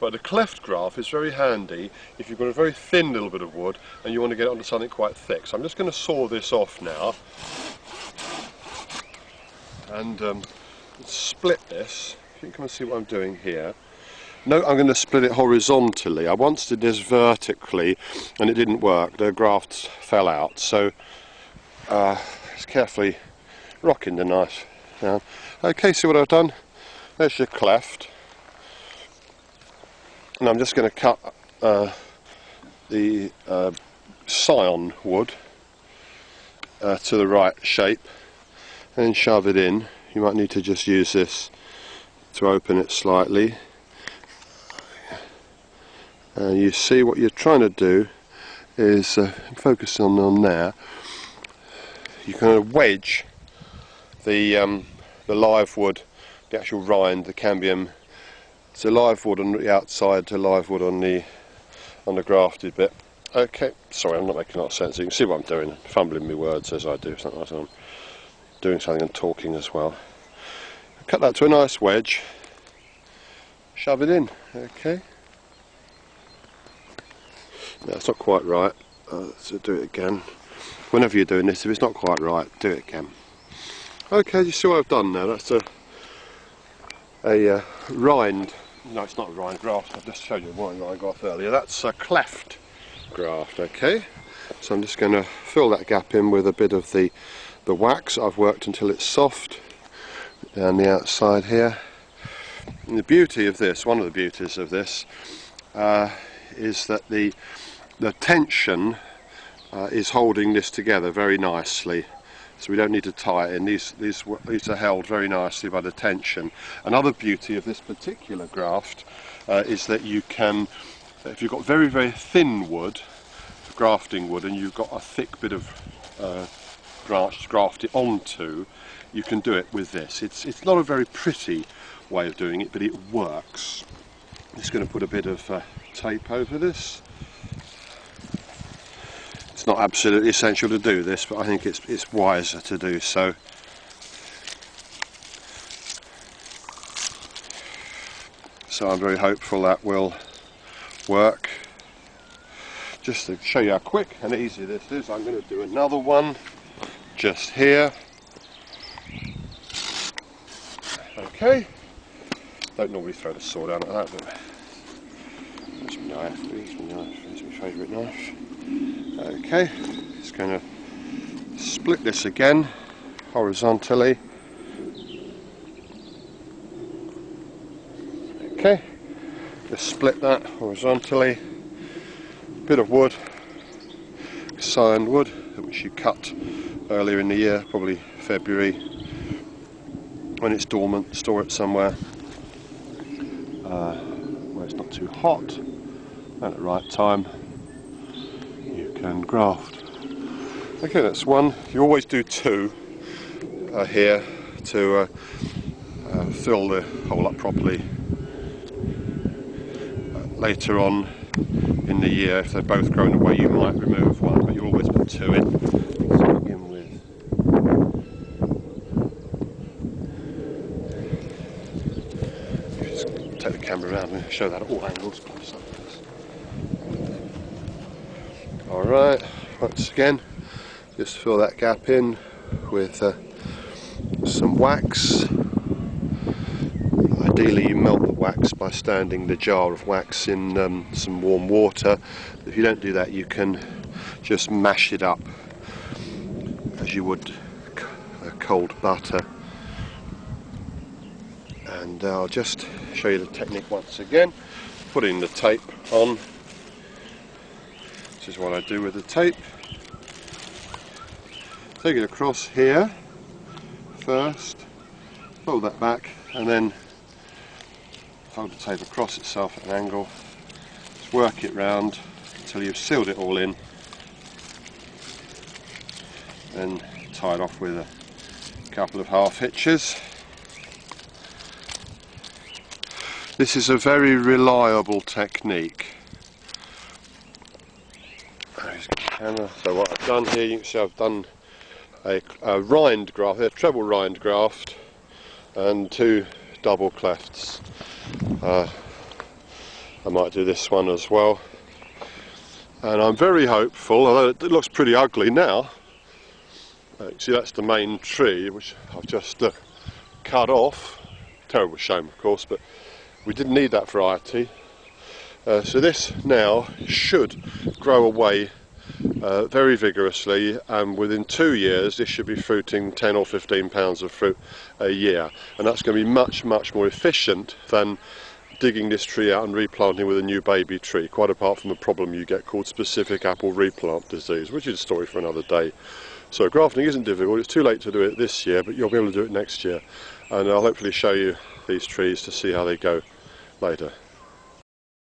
But a cleft graft is very handy if you've got a very thin little bit of wood and you want to get it onto something quite thick. So I'm just going to saw this off now and split this. If you can come and see what I'm doing here. No, I'm going to split it horizontally. I once did this vertically and it didn't work. The grafts fell out. So just carefully rocking the knife down. Okay, see what I've done? There's your cleft. And I'm just going to cut the scion wood to the right shape and then shove it in. You might need to just use this to open it slightly. And you see what you're trying to do is focus on there. You can wedge the live wood, the actual rind, the cambium. So live wood on the outside to live wood on the grafted bit. Okay, sorry, I'm not making a lot of sense. You can see what I'm doing, fumbling my words as I do. Something like I'm doing something and talking as well. Cut that to a nice wedge. Shove it in. Okay. No, it's not quite right. So do it again. Whenever you're doing this, if it's not quite right, do it again. Okay, you see what I've done now? That's a rind. No, it's not a rind graft. I've just showed you one rind graft earlier. That's a cleft graft. Okay. So I'm just going to fill that gap in with a bit of the wax. I've worked until it's soft down the outside here. And the beauty of this, one of the beauties of this, is that the tension is holding this together very nicely. So we don't need to tie it in. These are held very nicely by the tension. Another beauty of this particular graft is that you can, if you've got very, very thin wood, grafting wood, and you've got a thick bit of branch to graft it onto, you can do it with this. It's not a very pretty way of doing it, but it works. I'm just going to put a bit of tape over this. It's not absolutely essential to do this, but I think it's wiser to do so. So I'm very hopeful that will work. Just to show you how quick and easy this is, I'm going to do another one just here. Okay. Don't normally throw the saw down like that, but there's my knife, there's my favourite knife. Okay, just going to split this again horizontally. Okay, just split that horizontally. Bit of wood, scion wood, which you cut earlier in the year, probably February. When it's dormant, store it somewhere where it's not too hot, and at the right time you can graft. Okay, that's one. You always do two here to fill the hole up properly. Later on in the year, if they're both grown away, you might remove one, but you always put two in. So begin with take the camera around and show that at all angles. Alright, once again, just fill that gap in with some wax. Ideally you melt the wax by standing the jar of wax in some warm water. If you don't do that, you can just mash it up as you would cold butter. And I'll just show you the technique once again. Putting the tape on. This is what I do with the tape. Take it across here first, fold that back, and then fold the tape across itself at an angle. Just work it round until you've sealed it all in, then tie it off with a couple of half hitches. This is a very reliable technique. So what I've done here, you can see I've done a rind graft, a treble rind graft, and two double clefts. I might do this one as well. And I'm very hopeful, although it looks pretty ugly now. See, that's the main tree which I've just cut off. Terrible shame, of course, but we didn't need that variety. So this now should grow away very vigorously, and within 2 years this should be fruiting 10 or 15 pounds of fruit a year, and that's going to be much more efficient than digging this tree out and replanting with a new baby tree, quite apart from the problem you get called specific apple replant disease, which is a story for another day. So grafting isn't difficult. It's too late to do it this year, but you'll be able to do it next year, and I'll hopefully show you these trees to see how they go later.